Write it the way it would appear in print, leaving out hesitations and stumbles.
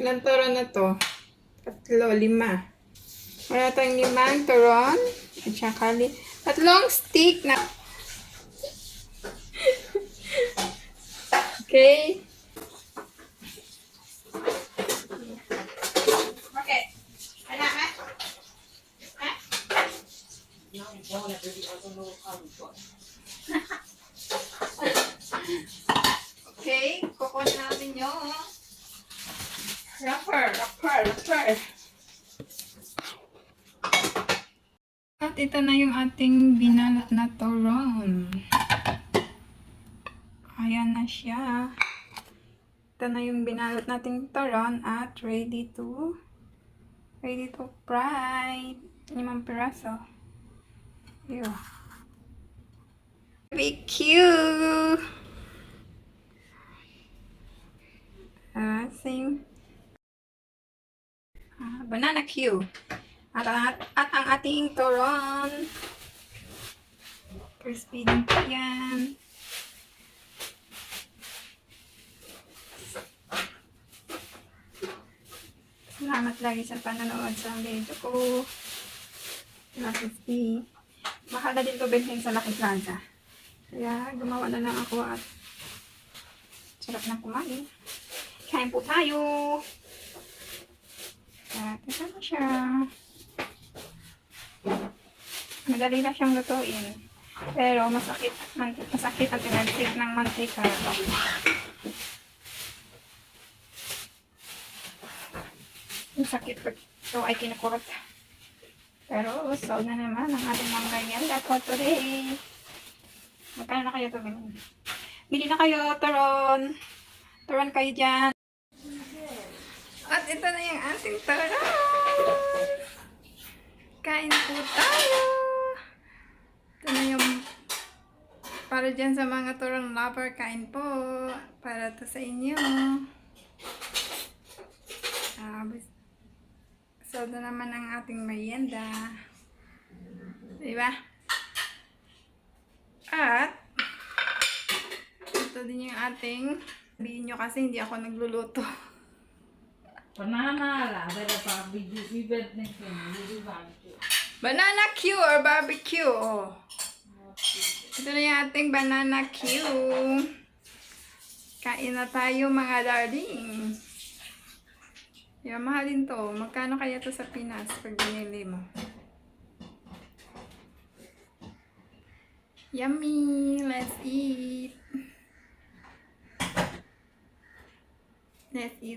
Ilang turon na to? 3, 5. Wala tayong 5 turon. At saka 3 stick na. Okay. Okay. Ano ba? Okay, kukunin natin yung wrapper. At ito na yung ating binalot na turon. Ayan na siya. Ito na yung binalot nating turon at ready to fry. 5 piraso. Ew. BBQ! Same. Bananaque. At ang ating turon. Crispy din po yan. Salamat lagi sa panonood sa video ko. Crispy. Mahal na din to bensin sa Lucky Plaza. Kaya gumawa na lang ako at sarap na kumain. Kain po tayo. At ito na siya. Madali na siyang lutuin. Pero masakit ang tinagsig ng mantika. Ang sakit pag ito ay kinukurot. Pero solve na naman ang ating mga merienda for today. Magkano na kayo ito? Bili na kayo, turon. Turon kayo dyan. At ito na yung ating turon. Kain po tayo. Ito na yung para dyan sa mga turon lover. Kain po. Para to sa inyo. So, na naman ang ating merienda. Diba? At, ito din yung ating, sabihin nyo kasi hindi ako nagluluto. Bananaque or barbecue. Oh. Ito na yung ating bananaque. Kain na tayo mga darling. Yeah, mahalin to. Magkano kaya to sa Pinas pag binili mo? Yummy! Let's eat! Let's eat.